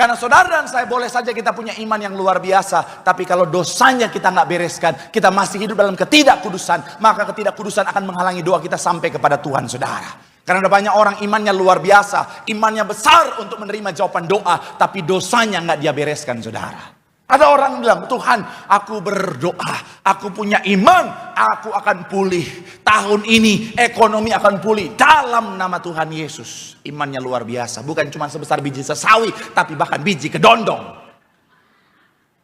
Karena saudara dan saya boleh saja kita punya iman yang luar biasa, tapi kalau dosanya kita nggak bereskan, kita masih hidup dalam ketidakkudusan, maka ketidakkudusan akan menghalangi doa kita sampai kepada Tuhan, saudara. Karena ada banyak orang imannya luar biasa, imannya besar untuk menerima jawaban doa, tapi dosanya nggak dia bereskan, saudara. Ada orang bilang, Tuhan, aku berdoa, aku punya iman, aku akan pulih. Tahun ini ekonomi akan pulih dalam nama Tuhan Yesus. Imannya luar biasa, bukan cuma sebesar biji sesawi, tapi bahkan biji kedondong.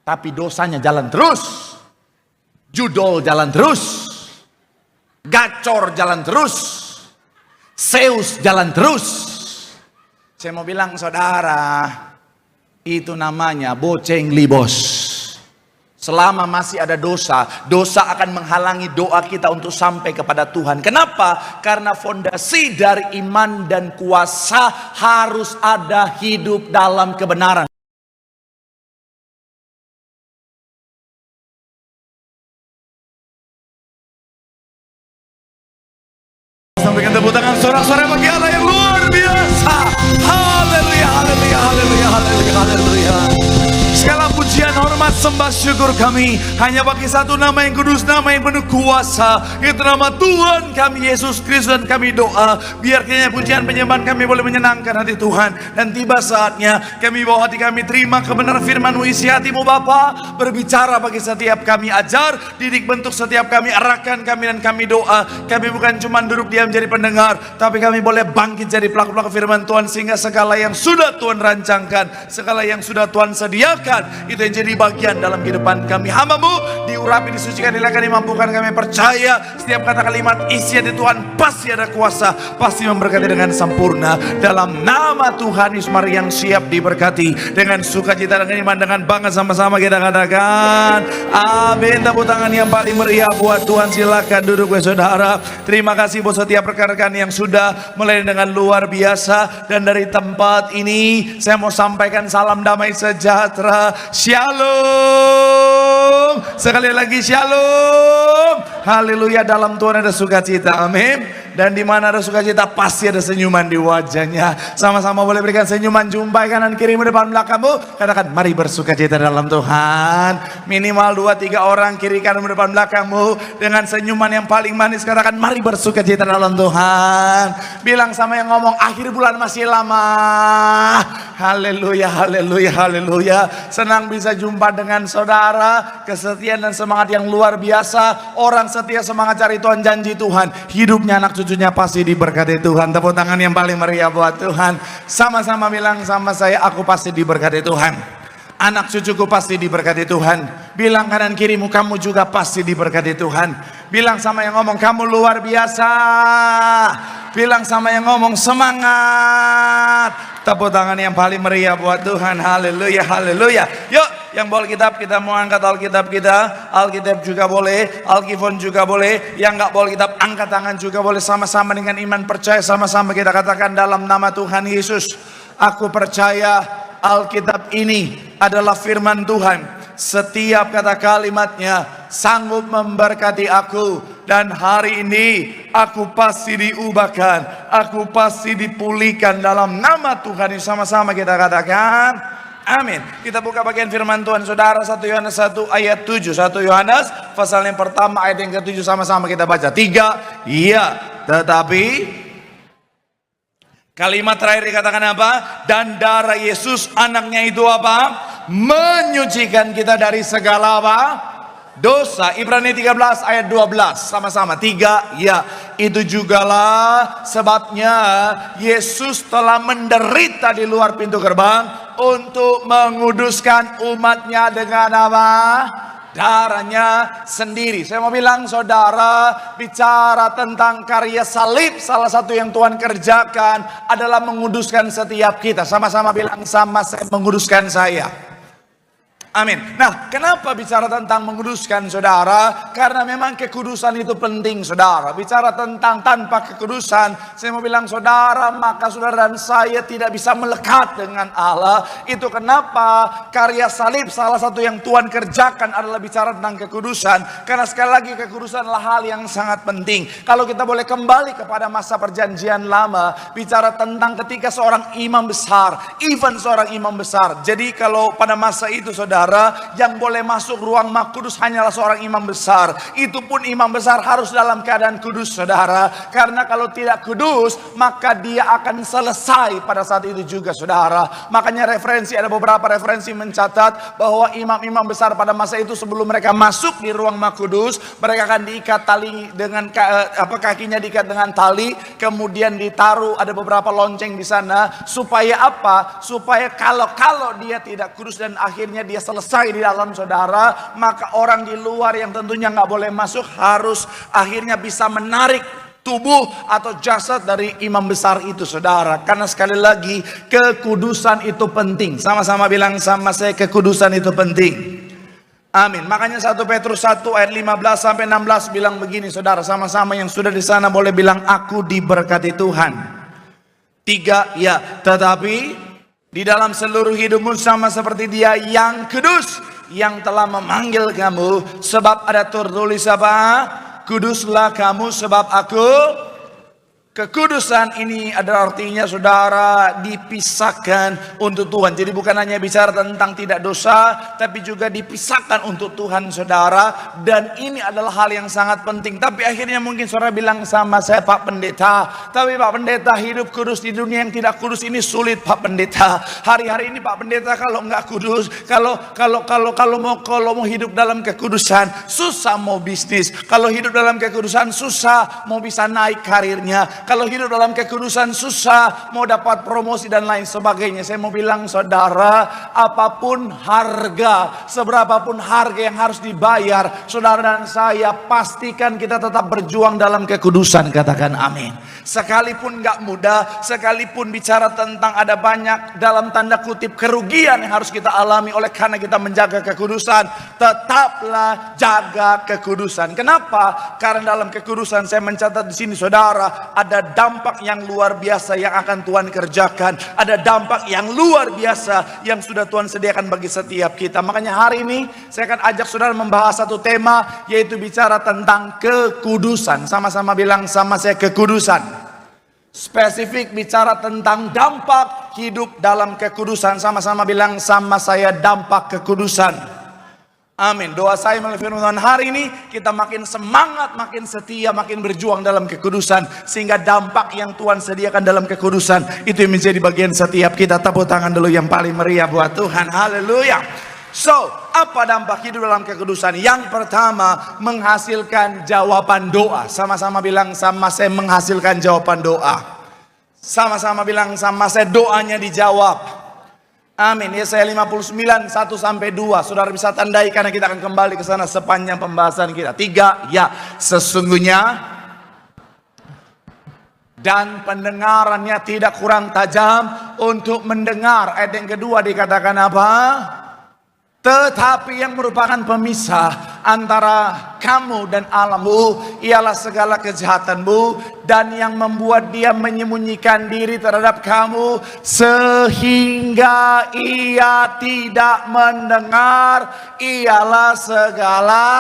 Tapi dosanya jalan terus, judol jalan terus, gacor jalan terus, Zeus jalan terus. Saya mau bilang, saudara, itu namanya boceng libos. Selama masih ada dosa, dosa akan menghalangi doa kita untuk sampai kepada Tuhan. Kenapa? Karena fondasi dari iman dan kuasa harus ada hidup dalam kebenaran. Sampaikan tepuk tangan sorak-sorai bagi Allah yang luar biasa. Haleluya, haleluya, haleluya, haleluya, haleluya. Segala pujian, hormat, sembah, syukur kami hanya bagi satu nama yang kudus, nama yang penuh kuasa, itu nama Tuhan kami Yesus Kristus. Dan kami doa, biar kiranya pujian penyembahan kami boleh menyenangkan hati Tuhan. Dan tiba saatnya kami bawa hati kami terima kebenaran firman-Mu, isi hati-Mu Bapa, berbicara bagi setiap kami, ajar, didik, bentuk setiap kami, arahkan kami. Dan kami doa, kami bukan cuma duduk diam jadi pendengar, tapi kami boleh bangkit jadi pelaku-pelaku firman Tuhan, sehingga segala yang sudah Tuhan rancangkan, segala yang sudah Tuhan sediakan, itu yang jadi bagian dalam kehidupan kami. Hamba-Mu diurapi, disucikan, dilakukan, dimampukan. Kami percaya setiap kata kalimat isi hati Tuhan pasti ada kuasa, pasti memberkati dengan sempurna. Dalam nama Tuhan Yesus, mari yang siap diberkati dengan sukacita, dengan iman, dengan bangga, sama-sama kita katakan amin. Tepuk tangan yang paling meriah buat Tuhan. Silakan duduk saudara. Terima kasih buat setiap rekan-rekan yang sudah melayani dengan luar biasa. Dan dari tempat ini saya mau sampaikan salam damai sejahtera. Shalom. Sekali lagi shalom. Haleluya. Dalam Tuhan ada sukacita. Amin. Dan di mana ada sukacita pasti ada senyuman di wajahnya. Sama-sama boleh berikan senyuman, jumpai kanan kiri depan belakangmu. Katakan mari bersukacita dalam Tuhan. Minimal 2-3 orang kiri kanan depan belakangmu dengan senyuman yang paling manis. Katakan mari bersukacita dalam Tuhan. Bilang sama yang ngomong, akhir bulan masih lama. Haleluya, haleluya, haleluya. Senang bisa jumpa dengan saudara. Kesetiaan dan semangat yang luar biasa. Orang setia semangat cari Tuhan, janji Tuhan. Hidupnya anak cucunya pasti diberkati Tuhan. Tepuk tangan yang paling meriah buat Tuhan. Sama-sama bilang sama saya, aku pasti diberkati Tuhan. Anak cucuku pasti diberkati Tuhan. Bilang kanan kirimu, kamu juga pasti diberkati Tuhan. Bilang sama yang ngomong, kamu luar biasa. Bilang sama yang ngomong, semangat. Tepuk tangan yang paling meriah buat Tuhan. Haleluya, haleluya. Yuk, yang bawa Alkitab, kita mau angkat Alkitab kita. Alkitab juga boleh, Alkifon juga boleh. Yang nggak bawa Alkitab, angkat tangan juga boleh. Sama-sama dengan iman percaya, sama-sama kita katakan dalam nama Tuhan Yesus, aku percaya Alkitab ini adalah firman Tuhan. Setiap kata kalimatnya sanggup memberkati aku. Dan hari ini aku pasti diubahkan, aku pasti dipulihkan dalam nama Tuhan. Sama-sama kita katakan amin. Kita buka bagian firman Tuhan saudara, 1 Yohanes 1 ayat 7. 1 Yohanes pasal yang pertama ayat yang ke-7. Sama-sama kita baca. 3. Iya, tetapi kalimat terakhir dikatakan apa? Dan darah Yesus anaknya itu apa? Menyucikan kita dari segala apa? Dosa. Ibrani 13 ayat 12. Sama-sama. 3. Ya, itu jugalah sebabnya Yesus telah menderita di luar pintu gerbang untuk menguduskan umatnya dengan apa? Darahnya sendiri. Saya mau bilang saudara, bicara tentang karya salib, salah satu yang Tuhan kerjakan adalah menguduskan setiap kita. Sama-sama bilang, sama saya, menguduskan saya. Amin. Nah, kenapa bicara tentang menguduskan saudara? Karena memang kekudusan itu penting saudara. Bicara tentang tanpa kekudusan, saya mau bilang saudara, maka saudara dan saya tidak bisa melekat dengan Allah. Itu kenapa karya salib salah satu yang Tuhan kerjakan adalah bicara tentang kekudusan. Karena sekali lagi kekudusan adalah hal yang sangat penting. Kalau kita boleh kembali kepada masa perjanjian lama, bicara tentang ketika seorang imam besar, even seorang imam besar. Jadi kalau pada masa itu saudara, yang boleh masuk ruang Maha Kudus hanyalah seorang imam besar. Itu pun imam besar harus dalam keadaan kudus saudara. Karena kalau tidak kudus, maka dia akan selesai pada saat itu juga saudara. Makanya ada beberapa referensi mencatat bahwa imam-imam besar pada masa itu sebelum mereka masuk di ruang Maha Kudus, mereka akan diikat tali dengan kakinya diikat dengan tali, kemudian ditaruh ada beberapa lonceng di sana. Supaya apa? Supaya kalau dia tidak kudus dan akhirnya dia selesai di dalam saudara, maka orang di luar yang tentunya nggak boleh masuk harus akhirnya bisa menarik tubuh atau jasad dari imam besar itu saudara. Karena sekali lagi kekudusan itu penting. Sama-sama bilang sama saya, kekudusan itu penting. Amin. Makanya 1 Petrus 1 ayat 15 sampai 16 bilang begini saudara. Sama-sama yang sudah di sana boleh bilang, aku diberkati Tuhan. 3, ya, tetapi di dalam seluruh hidupmu sama seperti Dia yang kudus, yang telah memanggil kamu. Sebab ada tertulis apa? Kuduslah kamu sebab aku. Kekudusan ini ada artinya saudara dipisahkan untuk Tuhan. Jadi bukan hanya bicara tentang tidak dosa, tapi juga dipisahkan untuk Tuhan saudara. Dan ini adalah hal yang sangat penting. Tapi akhirnya mungkin saudara bilang sama saya, Pak Pendeta, tapi Pak Pendeta hidup kudus di dunia yang tidak kudus ini sulit Pak Pendeta. Hari-hari ini Pak Pendeta kalau nggak kudus, kalau mau hidup dalam kekudusan susah mau bisnis. Kalau hidup dalam kekudusan susah mau bisa naik karirnya. Kalau hidup dalam kekudusan susah mau dapat promosi dan lain sebagainya. Saya mau bilang saudara, apapun harga, seberapapun harga yang harus dibayar, saudara dan saya pastikan kita tetap berjuang dalam kekudusan. Katakan amin. Sekalipun gak mudah, sekalipun bicara tentang ada banyak dalam tanda kutip kerugian yang harus kita alami oleh karena kita menjaga kekudusan, tetaplah jaga kekudusan. Kenapa? Karena dalam kekudusan saya mencatat di sini saudara, ada dampak yang luar biasa yang akan Tuhan kerjakan. Ada dampak yang luar biasa yang sudah Tuhan sediakan bagi setiap kita. Makanya hari ini saya akan ajak saudara membahas satu tema, yaitu bicara tentang kekudusan. Sama-sama bilang sama saya, kekudusan. Spesifik bicara tentang dampak hidup dalam kekudusan. Sama-sama bilang sama saya, dampak kekudusan. Amin. Doa saya melalui firman Tuhan hari ini, kita makin semangat, makin setia, makin berjuang dalam kekudusan. Sehingga dampak yang Tuhan sediakan dalam kekudusan, itu yang menjadi bagian setiap kita. Tepuk tangan dulu yang paling meriah buat Tuhan. Haleluya. So, apa dampak hidup dalam kekudusan? Yang pertama, menghasilkan jawaban doa. Sama-sama bilang sama saya, menghasilkan jawaban doa. Sama-sama bilang sama saya, doanya dijawab. Amin. Yesaya 59 1 sampai 2. Saudara bisa tandai karena kita akan kembali ke sana sepanjang pembahasan kita. 3, ya, sesungguhnya dan pendengarannya tidak kurang tajam untuk mendengar. Ayat yang kedua dikatakan apa? Tetapi yang merupakan pemisah antara kamu dan Allahmu ialah segala kejahatanmu, dan yang membuat dia menyembunyikan diri terhadap kamu sehingga ia tidak mendengar ialah segala.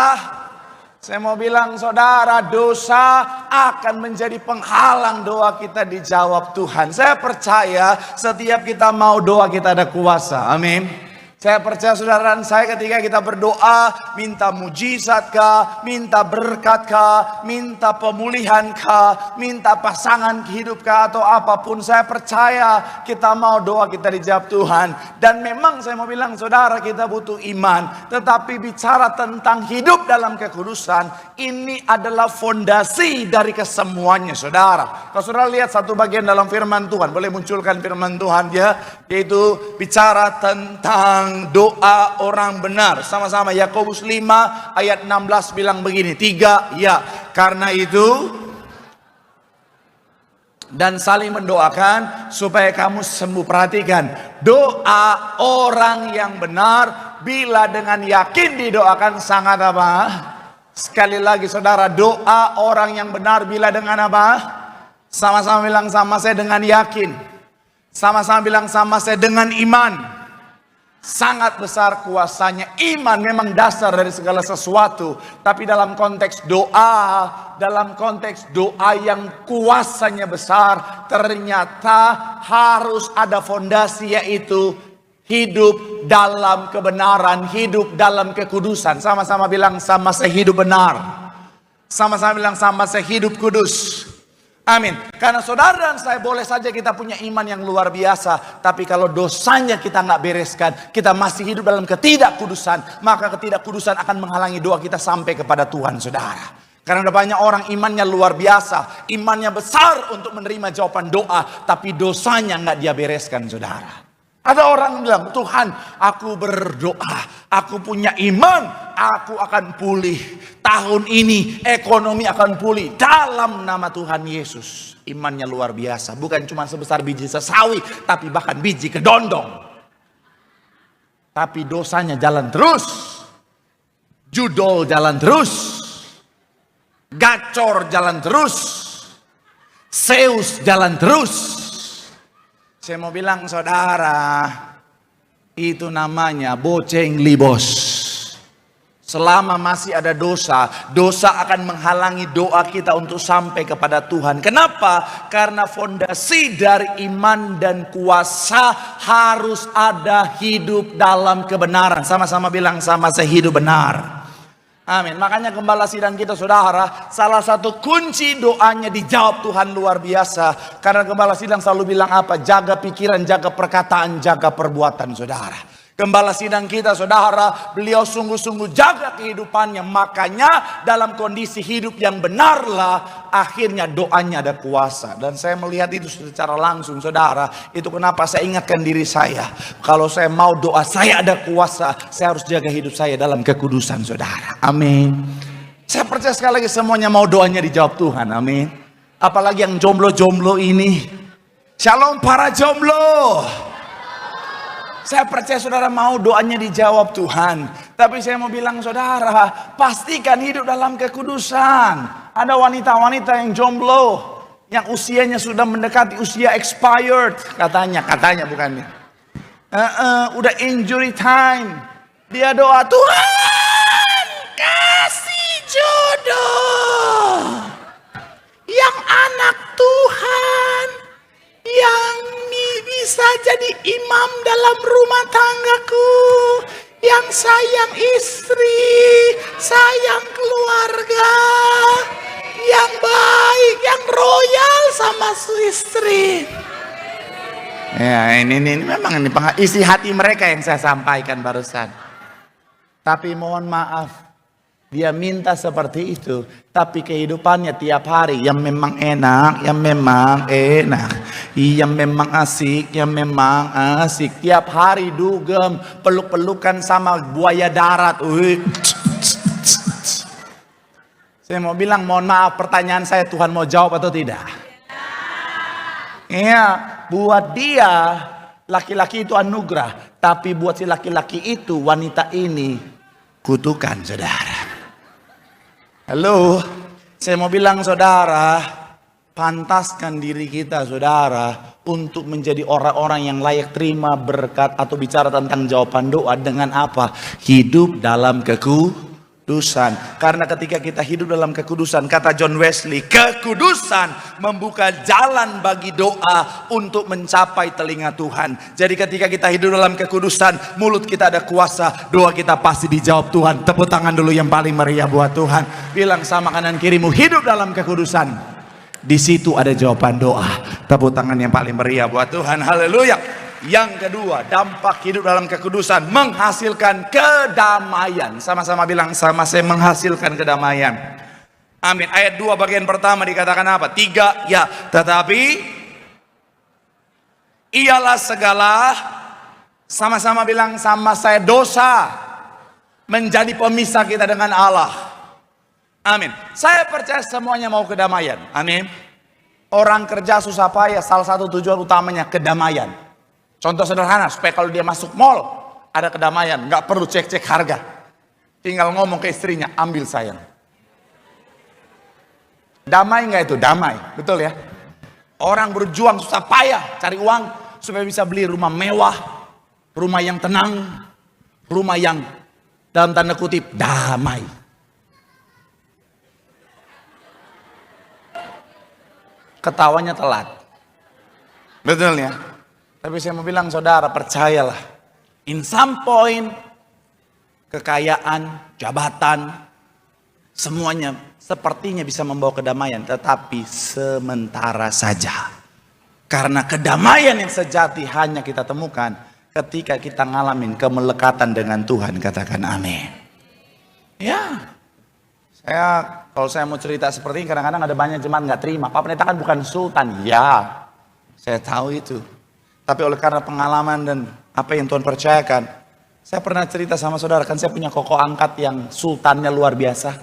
Saya mau bilang saudara, dosa akan menjadi penghalang doa kita dijawab Tuhan. Saya percaya setiap kita mau doa kita ada kuasa. Amin. Saya percaya saudara dan saya ketika kita berdoa, minta mujizat kah, minta berkat kah, minta pemulihan kah, minta pasangan hidup kah, atau apapun, saya percaya kita mau doa kita dijawab Tuhan. Dan memang saya mau bilang saudara, kita butuh iman. Tetapi bicara tentang hidup dalam kekudusan, ini adalah fondasi dari kesemuanya saudara. Kalau saudara lihat satu bagian dalam firman Tuhan, boleh munculkan firman Tuhan ya, yaitu bicara tentang doa orang benar. Sama-sama Yakobus 5 ayat 16 bilang begini. 3, ya, karena itu dan saling mendoakan supaya kamu sembuh. Perhatikan, doa orang yang benar bila dengan yakin didoakan sangat apa? Sekali lagi saudara, doa orang yang benar bila dengan apa? Sama-sama bilang sama saya, dengan yakin. Sama-sama bilang sama saya, dengan iman. Sangat besar kuasanya. Iman memang dasar dari segala sesuatu. Tapi dalam konteks doa yang kuasanya besar, ternyata harus ada fondasi, yaitu hidup dalam kebenaran, hidup dalam kekudusan. Sama-sama bilang sama saya, hidup benar. Sama-sama bilang sama saya, hidup kudus. Amin. Karena saudara dan saya boleh saja kita punya iman yang luar biasa, tapi kalau dosanya kita nggak bereskan, kita masih hidup dalam ketidakkudusan, maka ketidakkudusan akan menghalangi doa kita sampai kepada Tuhan, saudara. Karena ada banyak orang imannya luar biasa, imannya besar untuk menerima jawaban doa, tapi dosanya nggak dia bereskan, saudara. Ada orang bilang, Tuhan, aku berdoa, aku punya iman, aku akan pulih. Tahun ini ekonomi akan pulih dalam nama Tuhan Yesus. Imannya luar biasa, bukan cuma sebesar biji sesawi, tapi bahkan biji kedondong. Tapi dosanya jalan terus, judol jalan terus, gacor jalan terus, Zeus jalan terus. Saya mau bilang saudara, itu namanya boceng libos. Selama masih ada dosa, dosa akan menghalangi doa kita untuk sampai kepada Tuhan. Kenapa? Karena fondasi dari iman dan kuasa harus ada hidup dalam kebenaran. Sama-sama bilang sama saya, hidup benar. Amin. Makanya gembala sidang kita, saudara, salah satu kunci doanya dijawab Tuhan luar biasa. Karena gembala sidang selalu bilang apa? Jaga pikiran, jaga perkataan, jaga perbuatan, saudara. Gembala sidang kita, saudara, beliau sungguh-sungguh jaga kehidupannya. Makanya dalam kondisi hidup yang benarlah akhirnya doanya ada kuasa. Dan saya melihat itu secara langsung, saudara. Itu kenapa saya ingatkan diri saya, kalau saya mau doa saya ada kuasa, saya harus jaga hidup saya dalam kekudusan, saudara. Amin. Saya percaya sekali lagi semuanya mau doanya dijawab Tuhan. Amin. Apalagi yang jomblo-jomblo ini. Shalom para jomblo. Saya percaya saudara mau doanya dijawab Tuhan. Tapi saya mau bilang saudara, pastikan hidup dalam kekudusan. Ada wanita-wanita yang jomblo, yang usianya sudah mendekati usia expired. Katanya bukan. Udah injury time. Dia doa, Tuhan kasih jodoh yang anak Tuhan, yang bisa jadi imam dalam rumah tanggaku, yang sayang istri, sayang keluarga, yang baik, yang royal sama istri. Ya, ini memang ini isi hati mereka yang saya sampaikan barusan. Tapi mohon maaf, dia minta seperti itu, tapi kehidupannya tiap hari yang memang enak, yang memang asik, tiap hari dugem, peluk-pelukan sama buaya darat. Saya mau bilang, mohon maaf, pertanyaan saya, Tuhan mau jawab atau tidak? Iya, buat dia laki-laki itu anugerah, tapi buat si laki-laki itu, wanita ini kutukan, saudara. Halo, saya mau bilang saudara, pantaskan diri kita, saudara, untuk menjadi orang-orang yang layak terima berkat atau bicara tentang jawaban doa dengan apa? Hidup dalam kekudusan. Karena ketika kita hidup dalam kekudusan, kata John Wesley, kekudusan membuka jalan bagi doa untuk mencapai telinga Tuhan. Jadi ketika kita hidup dalam kekudusan, mulut kita ada kuasa, doa kita pasti dijawab Tuhan. Tepuk tangan dulu yang paling meriah buat Tuhan. Bilang sama kanan kirimu, hidup dalam kekudusan. Di situ ada jawaban doa. Tepuk tangan yang paling meriah buat Tuhan. Haleluya. Yang kedua, dampak hidup dalam kekudusan menghasilkan kedamaian. Sama-sama bilang sama saya, menghasilkan kedamaian. Amin. Ayat 2 bagian pertama dikatakan apa? 3, ya. Tetapi ialah segala, sama-sama bilang sama saya, dosa menjadi pemisah kita dengan Allah. Amin. Saya percaya semuanya mau kedamaian. Amin. Orang kerja susah payah, salah satu tujuan utamanya kedamaian. Contoh sederhana, supaya kalau dia masuk mall, ada kedamaian, nggak perlu cek-cek harga. Tinggal ngomong ke istrinya, ambil sayang. Damai nggak itu? Damai, betul ya? Orang berjuang susah payah, cari uang, supaya bisa beli rumah mewah, rumah yang tenang, rumah yang dalam tanda kutip damai. Ketawanya telat. Betul ya? Tapi saya mau bilang saudara, percayalah. In some point, kekayaan, jabatan, semuanya sepertinya bisa membawa kedamaian. Tetapi sementara saja. Karena kedamaian yang sejati hanya kita temukan ketika kita ngalamin kemelekatan dengan Tuhan. Katakan amin. Ya. Kalau saya mau cerita seperti ini, kadang-kadang ada banyak jemaat nggak terima. Pak Pendeta kan bukan sultan. Ya, saya tahu itu. Tapi oleh karena pengalaman dan apa yang Tuhan percayakan, saya pernah cerita sama saudara, kan saya punya koko angkat yang sultannya luar biasa.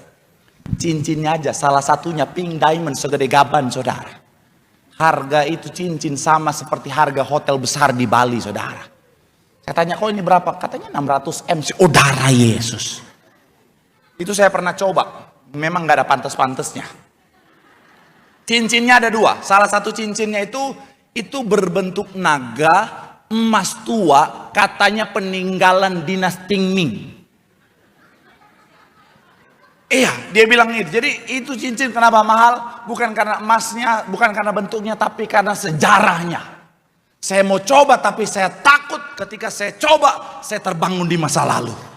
Cincinnya aja, salah satunya pink diamond segede gaban saudara. Harga itu cincin sama seperti harga hotel besar di Bali saudara. Saya tanya, kok ini berapa? Katanya 600 M. Saudara Yesus. Itu saya pernah coba. Memang gak ada pantas-pantasnya. Cincinnya ada dua. Salah satu cincinnya itu berbentuk naga, emas tua, katanya peninggalan dinasti Ming. Iya, dia bilang itu. Jadi itu cincin kenapa mahal? Bukan karena emasnya, bukan karena bentuknya, tapi karena sejarahnya. Saya mau coba, tapi saya takut ketika saya coba, saya terbangun di masa lalu.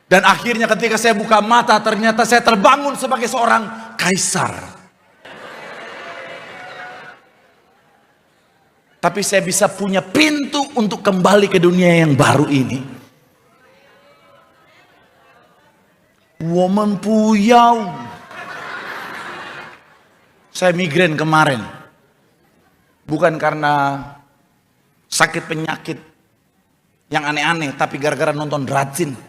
Dan akhirnya ketika saya buka mata, ternyata saya terbangun sebagai seorang kaisar. Tapi saya bisa punya pintu untuk kembali ke dunia yang baru ini. Woman puyau. Saya migrain kemarin. Bukan karena sakit penyakit yang aneh-aneh, tapi gara-gara nonton Rajin.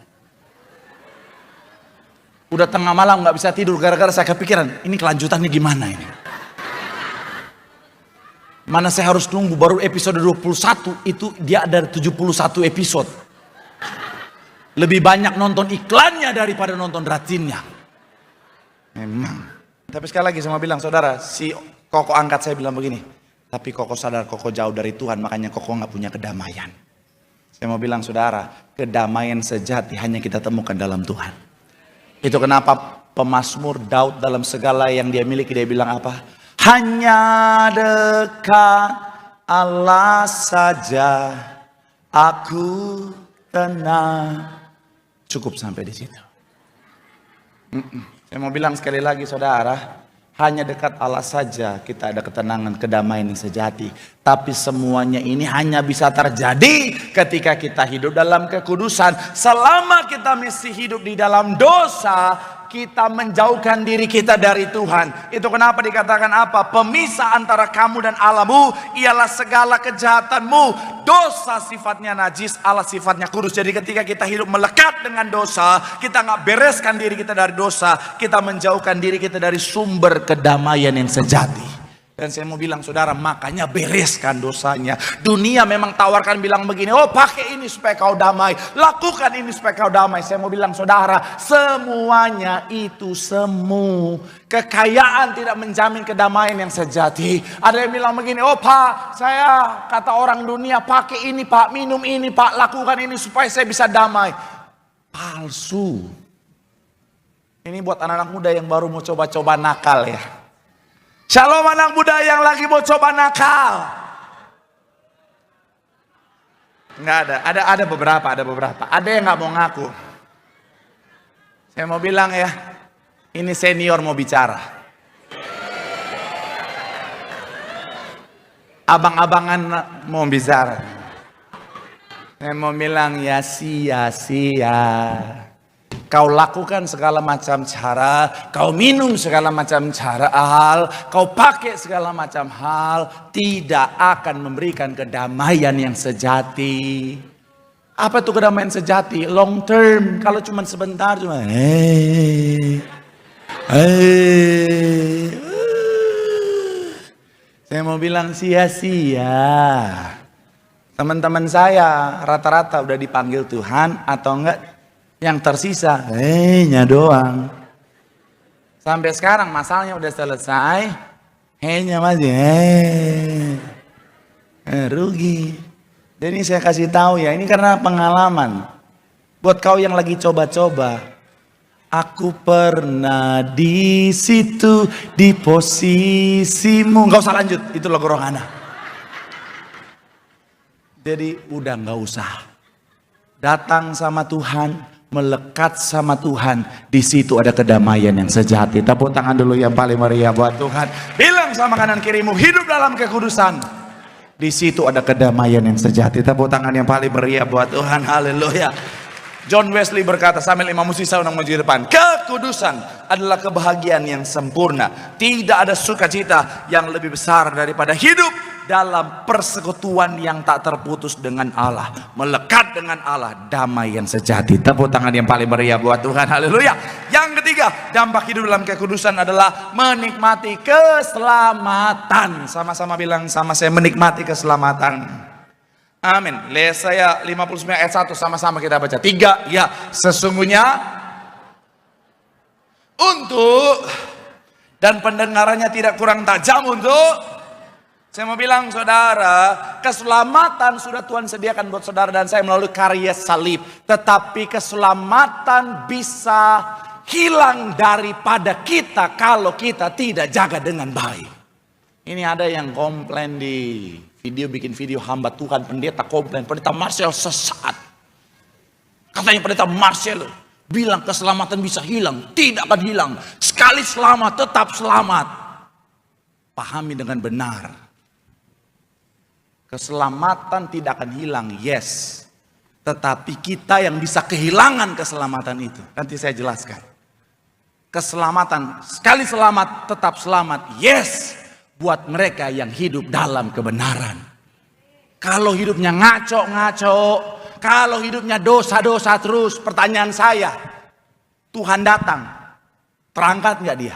Udah tengah malam gak bisa tidur gara-gara saya kepikiran, ini kelanjutannya gimana ini? Mana saya harus nunggu baru episode 21, itu dia ada 71 episode. Lebih banyak nonton iklannya daripada nonton Rajinnya. Memang. Tapi sekali lagi saya mau bilang, saudara, si koko angkat saya bilang begini, tapi koko sadar koko jauh dari Tuhan, makanya koko gak punya kedamaian. Saya mau bilang saudara, kedamaian sejati hanya kita temukan dalam Tuhan. Itu kenapa pemazmur Daud dalam segala yang dia miliki, dia bilang apa? Hanya dekat Allah saja aku tenang. Cukup sampai di situ. Saya mau bilang sekali lagi saudara, hanya dekat Allah saja kita ada ketenangan, kedamaian yang sejati. Tapi semuanya ini hanya bisa terjadi ketika kita hidup dalam kekudusan. Selama kita masih hidup di dalam dosa, kita menjauhkan diri kita dari Tuhan. Itu kenapa dikatakan apa? Pemisah antara kamu dan Allahmu ialah segala kejahatanmu. Dosa sifatnya najis, Allah sifatnya kudus. Jadi ketika kita hidup melekat dengan dosa, kita nggak bereskan diri kita dari dosa, kita menjauhkan diri kita dari sumber kedamaian yang sejati. Dan saya mau bilang saudara, makanya bereskan dosanya. Dunia memang tawarkan bilang begini, oh pakai ini supaya kau damai, lakukan ini supaya kau damai. Saya mau bilang saudara, semuanya itu semu. Kekayaan tidak menjamin kedamaian yang sejati. Ada yang bilang begini, oh pak, saya kata orang dunia pakai ini pak, minum ini pak, lakukan ini supaya saya bisa damai. Palsu. Ini buat anak-anak muda yang baru mau coba-coba nakal ya. Shalom anak muda yang lagi mau coba nakal. Enggak ada beberapa. Ada yang nggak mau ngaku. Saya mau bilang ya, ini senior mau bicara. Abang-abangan mau bicara. Saya mau bilang ya sia-sia. Kau lakukan segala macam cara, kau minum segala macam cara hal, kau pakai segala macam hal, tidak akan memberikan kedamaian yang sejati. Apa itu kedamaian sejati? Long term. Kalau cuma sebentar, cuma Saya mau bilang sia-sia. Teman-teman saya rata-rata udah dipanggil Tuhan atau enggak yang tersisa nya doang. Sampai sekarang masalahnya udah selesai, nya masih rugi. Jadi saya kasih tahu ya, ini karena pengalaman. Buat kau yang lagi coba-coba, aku pernah di situ di posisimu. Enggak usah lanjut, itu lagu rohana. Jadi udah nggak usah. Datang sama Tuhan, melekat sama Tuhan. Di situ ada kedamaian yang sejati. Tepuk tangan dulu yang paling meriah buat Tuhan. Bilang sama kanan kirimu, hidup dalam kekudusan. Di situ ada kedamaian yang sejati. Tepuk tangan yang paling meriah buat Tuhan. Haleluya. John Wesley berkata sambil imam musisi undang maju depan, kekudusan adalah kebahagiaan yang sempurna. Tidak ada sukacita yang lebih besar daripada hidup dalam persekutuan yang tak terputus dengan Allah, melekat dengan Allah, damai yang sejati. Tepuk tangan yang paling meriah buat Tuhan. Haleluya. Yang ketiga, dampak hidup dalam kekudusan adalah menikmati keselamatan. Sama-sama bilang sama saya, menikmati keselamatan. Amin. Yesaya 59 ayat 1 sama-sama kita baca. 3, ya, sesungguhnya untuk dan pendengarannya tidak kurang tajam untuk. Saya mau bilang saudara, keselamatan sudah Tuhan sediakan buat saudara dan saya melalui karya salib. Tetapi keselamatan bisa hilang daripada kita kalau kita tidak jaga dengan baik. Ini ada yang komplain di bikin video hamba Tuhan, pendeta komplain, pendeta Marcel sesat. Katanya pendeta Marcel bilang keselamatan bisa hilang. Tidak akan hilang. Sekali selamat tetap selamat. Pahami dengan benar. Keselamatan tidak akan hilang, yes. Tetapi kita yang bisa kehilangan keselamatan itu. Nanti saya jelaskan. Keselamatan, sekali selamat tetap selamat, yes. Buat mereka yang hidup dalam kebenaran. Kalau hidupnya ngaco-ngaco, kalau hidupnya dosa-dosa terus, pertanyaan saya, Tuhan datang, terangkat nggak dia?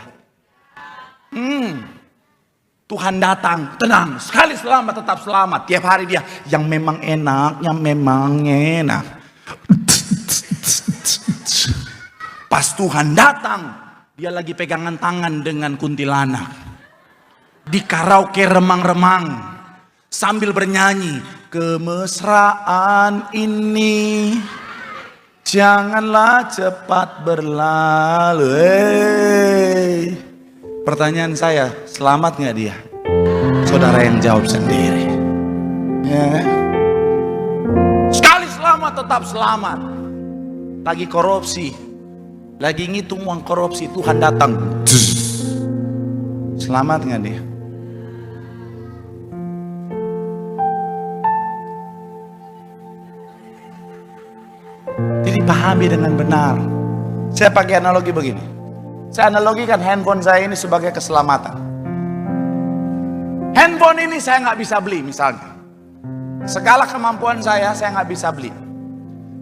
Tuhan datang, tenang, sekali selamat tetap selamat. Tiap hari dia, yang memang enak, yang memang enak. Pas Tuhan datang, dia lagi pegangan tangan dengan kuntilanak. Di karaoke remang-remang sambil bernyanyi, kemesraan ini janganlah cepat berlalu. Pertanyaan saya, selamat nggak dia? Saudara yang jawab sendiri. Ya. Sekali selamat tetap selamat. Lagi korupsi, lagi ngitung uang korupsi, Tuhan datang. Selamat nggak dia? Jadi pahami dengan benar. Saya pakai analogi begini. Saya analogikan handphone saya ini sebagai keselamatan. Handphone ini saya nggak bisa beli misalnya. Segala kemampuan saya nggak bisa beli.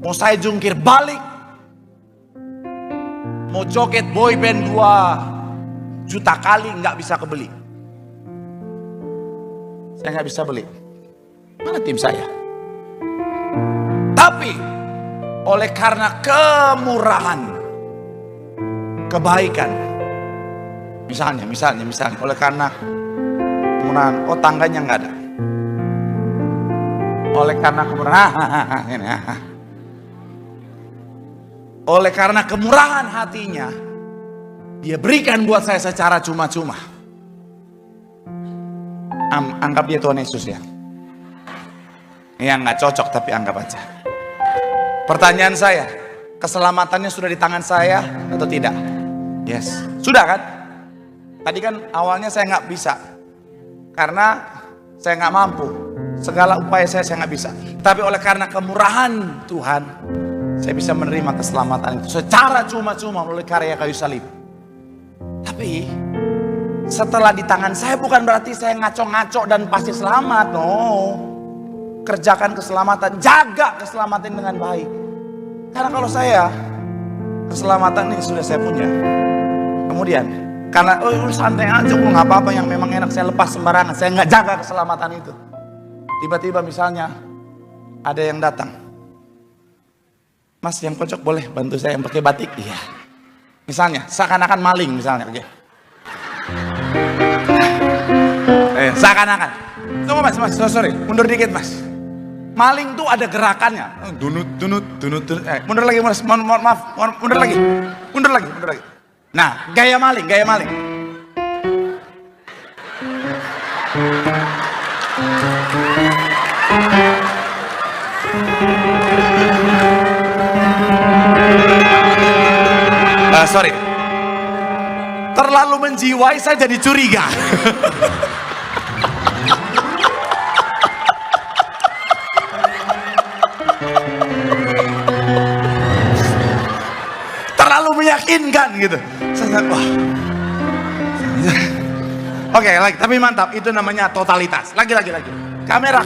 Mau saya jungkir balik, mau joget boyband 2 juta kali nggak bisa kebeli. Saya nggak bisa beli. Mana tim saya? Tapi oleh karena kemurahan, kebaikan, misalnya, oleh karena kemurahan, oh tangganya nggak ada. Oleh karena kemurahan, oleh karena kemurahan hatinya, dia berikan buat saya secara cuma-cuma. Anggap dia Tuhan Yesus ya. Yang nggak cocok tapi anggap aja. Pertanyaan saya, keselamatannya sudah di tangan saya atau tidak? Yes, sudah kan? Tadi kan awalnya saya nggak bisa, karena saya nggak mampu. Segala upaya saya nggak bisa. Tapi oleh karena kemurahan Tuhan, saya bisa menerima keselamatan itu secara cuma-cuma melalui karya kayu salib. Tapi setelah di tangan saya bukan berarti saya ngaco-ngaco dan pasti selamat. No, kerjakan keselamatan, jaga keselamatan dengan baik. Karena kalau saya keselamatan ini sudah saya punya, Kemudian, karena santai aja, nggak apa-apa yang memang enak saya lepas sembarangan, saya nggak jaga keselamatan itu. Tiba-tiba misalnya ada yang datang, Mas yang pojok boleh bantu saya yang pakai batik? Iya. Misalnya, seakan-akan maling misalnya, oke. Seakan-akan. Tunggu mas, sorry, mundur dikit mas. Maling tuh ada gerakannya. Dunut. Mundur lagi mas, maaf, mundur lagi. Nah, gaya maling. Sorry. Terlalu menjiwai, saya jadi curiga. Terlalu meyakinkan gitu. Wah. Oke, lagi, tapi mantap. Itu namanya totalitas. Lagi. Kamera.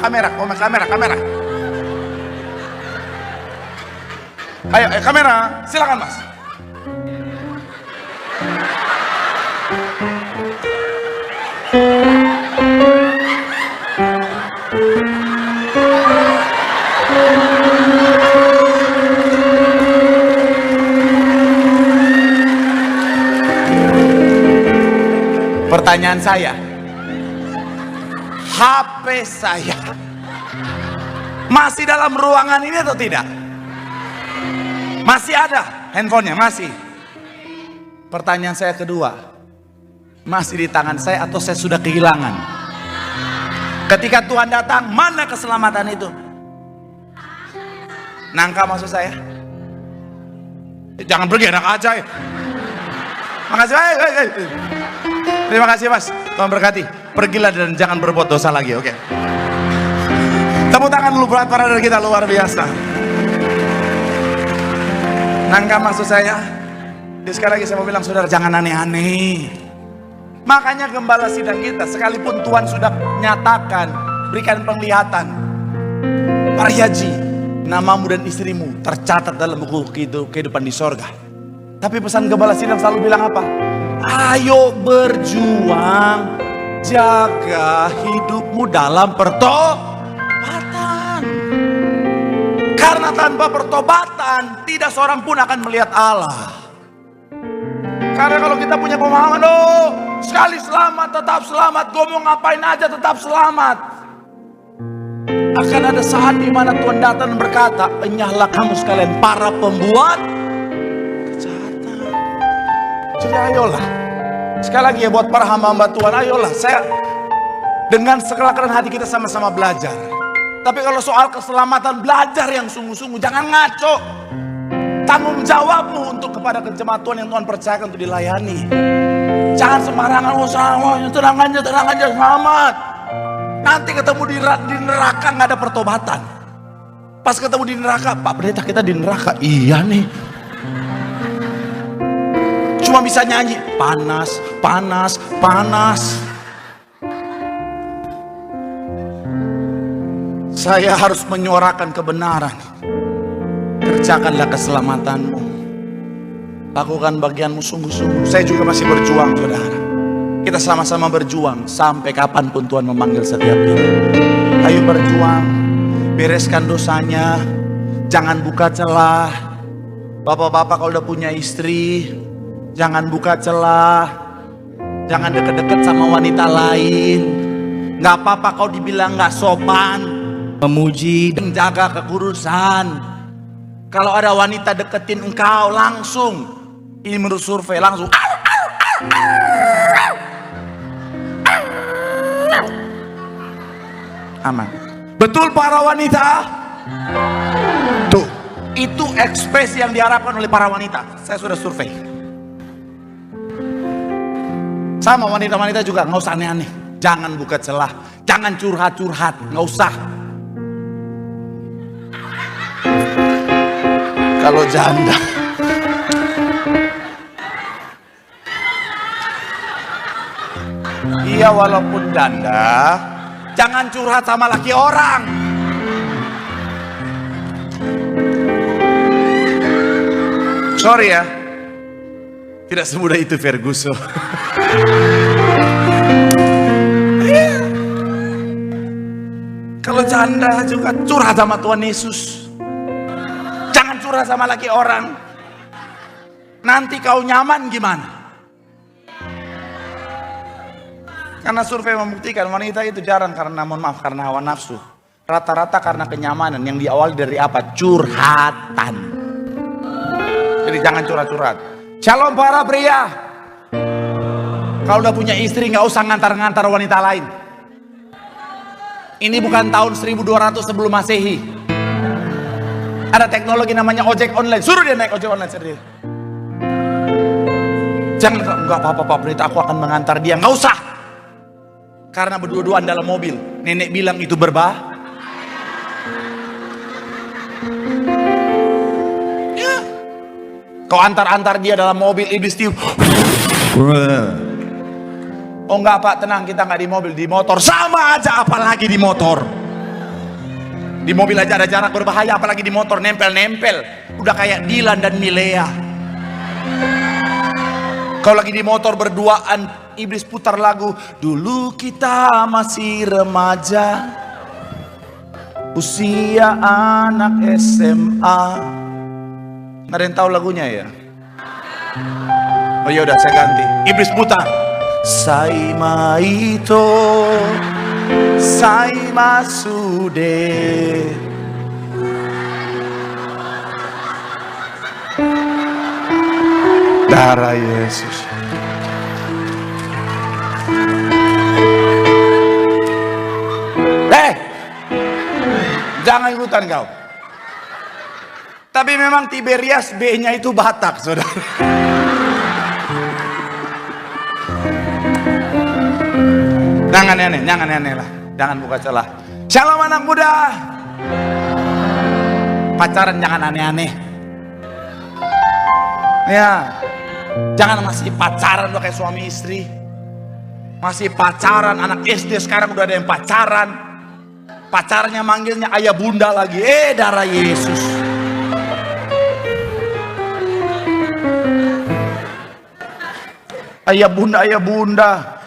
Ayo, kamera. Silakan mas. Pertanyaan saya, HP saya masih dalam ruangan ini atau tidak? Masih ada handphonenya, masih. Pertanyaan saya kedua, masih di tangan saya atau saya sudah kehilangan? Ketika Tuhan datang, mana keselamatan itu? Nangka maksud saya? Jangan pergi, anak ajaib. Makasih, terima kasih mas, Tuhan berkati. Pergilah dan jangan berbuat dosa lagi, oke? Tepuk tangan dulu buat para dari kita, luar biasa. Nangka maksud saya. Sekali lagi saya mau bilang, saudara jangan aneh-aneh. Makanya gembala sidang kita, sekalipun Tuhan sudah nyatakan, berikan penglihatan, Paryaji, namamu dan istrimu tercatat dalam buku kehidupan di sorga. Tapi pesan gembala sidang selalu bilang apa? Ayo berjuang, jaga hidupmu dalam pertobatan. Karena tanpa pertobatan, tidak seorang pun akan melihat Allah. Karena kalau kita punya pemahaman, sekali selamat, tetap selamat. Gue mau ngapain aja tetap selamat. Akan ada saat di mana Tuhan datang dan berkata, enyahlah kamu sekalian para pembuat kejahatan. Jadi ayolah. Sekali lagi ya buat para hamba-hamba Tuhan, ayolah. Saya dengan sekelakaran hati kita sama-sama belajar. Tapi kalau soal keselamatan, belajar yang sungguh-sungguh. Jangan ngaco. Tanggung jawabmu untuk kepada jemaat Tuhan yang Tuhan percayakan untuk dilayani. Jangan sembarangan, tenang aja, selamat. Nanti ketemu di neraka nggak ada pertobatan. Pas ketemu di neraka, Pak Pendeta kita di neraka. Iya nih. Cuma bisa nyanyi, panas. Saya harus menyuarakan kebenaran. Kerjakanlah keselamatanmu. Lakukan bagianmu sungguh-sungguh. Saya juga masih berjuang, saudara. Kita sama-sama berjuang sampai kapanpun Tuhan memanggil setiap kita. Ayo berjuang, bereskan dosanya. Jangan buka celah. Bapak-bapak kalau udah punya istri, jangan buka celah. Jangan deket-deket sama wanita lain. Gak apa-apa kau dibilang gak sopan, memuji dan jaga kekudusan. Kalau ada wanita deketin engkau, langsung, ini menurut survei, langsung aman. Betul para wanita? Tuh, itu ekspresi yang diharapkan oleh para wanita. Saya sudah survei. Sama wanita-wanita juga, nggak usah aneh-aneh. Jangan buka celah, jangan curhat-curhat, nggak usah. Kalau janda, iya walaupun janda, jangan curhat sama laki orang. Sorry ya, Tidak semudah itu Ferguson. Kalau janda juga curhat sama Tuhan Yesus. Jangan curhat sama laki orang. Nanti kau nyaman gimana? Karena survei membuktikan wanita itu jarang karena, mohon maaf, karena hawa nafsu. Rata-rata karena kenyamanan yang diawali dari apa? Curhatan. Jadi jangan curhat-curhat. Shalom para pria. Kalau udah punya istri nggak usah ngantar-ngantar wanita lain. Ini bukan tahun 1200 sebelum Masehi. Ada teknologi namanya ojek online. Suruh dia naik ojek online sendiri. Jangan, enggak apa-apa Pak Pendeta, aku akan mengantar dia. Nggak usah. Karena berdua-duaan dalam mobil. Nenek bilang itu ya. Kau antar-antar dia dalam mobil, iblis tiup. Oh enggak Pak, tenang, kita nggak di mobil, di motor. Sama aja, apalagi di motor. Di mobil aja ada jarak berbahaya, apalagi di motor, nempel-nempel. Udah kayak Dilan dan Milea. Kalau lagi di motor berduaan, iblis putar lagu. Dulu kita masih remaja, usia anak SMA. Nggak ada yang tahu lagunya ya? Oh ya udah, saya ganti. Iblis putar. Saima ito, saima sude. Darah Yesus. Jangan ikutan kau. Tapi memang Tiberias B-nya itu Batak, saudara. Jangan aneh lah. Jangan buka celah. Shalom anak muda. Pacaran jangan aneh-aneh. Ya, jangan masih pacaran udah kayak suami istri. Masih pacaran, anak SD sekarang udah ada yang pacaran. Pacarnya manggilnya ayah bunda lagi. Darah Yesus. Ayah bunda.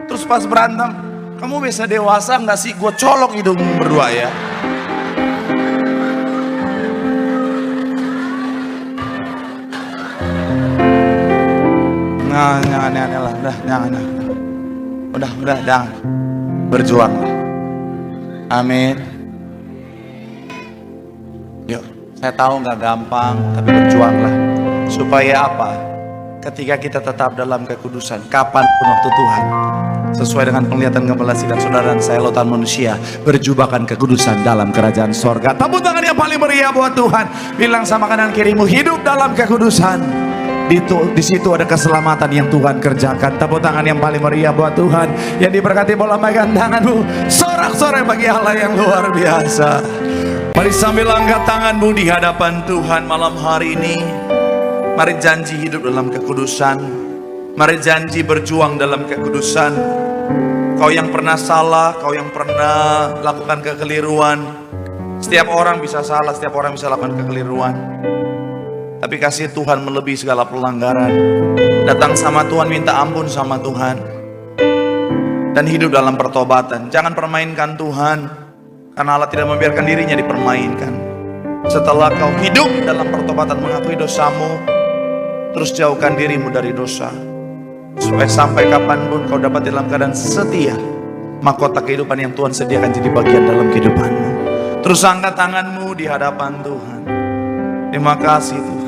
Terus pas berantem, kamu bisa dewasa nggak sih? Gue colok hidungmu berdua ya. Nah, jangan aneh lah, udah, jangan. Berjuang lah. Amin. Yuk, saya tahu nggak gampang, tapi berjuanglah. Supaya apa? Ketika kita tetap dalam kekudusan, kapanpun waktu Tuhan, sesuai dengan penglihatan Gembala Sidang saudara dan saya lautan manusia, berjubahkan kekudusan dalam kerajaan sorga. Tepuk tangan yang paling meriah buat Tuhan. Bilang sama kanan kirimu, hidup dalam kekudusan. Di situ ada keselamatan yang Tuhan kerjakan. Tepuk tangan yang paling meriah buat Tuhan. Yang diberkati bola megang tanganmu, sorak-sorai bagi Allah yang luar biasa. Mari sambil angkat tanganmu di hadapan Tuhan malam hari ini. Mari janji hidup dalam kekudusan. Mari janji berjuang dalam kekudusan. Kau yang pernah salah, kau yang pernah lakukan kekeliruan. Setiap orang bisa salah, setiap orang bisa lakukan kekeliruan. Tapi kasih Tuhan melebihi segala pelanggaran. Datang sama Tuhan, minta ampun sama Tuhan. Dan hidup dalam pertobatan. Jangan permainkan Tuhan. Karena Allah tidak membiarkan dirinya dipermainkan. Setelah kau hidup dalam pertobatan, mengakui dosamu, terus jauhkan dirimu dari dosa. Supaya sampai kapanpun kau dapat dalam keadaan setia. Mahkota kehidupan yang Tuhan sediakan jadi bagian dalam kehidupanmu. Terus angkat tanganmu di hadapan Tuhan. Terima kasih Tuhan.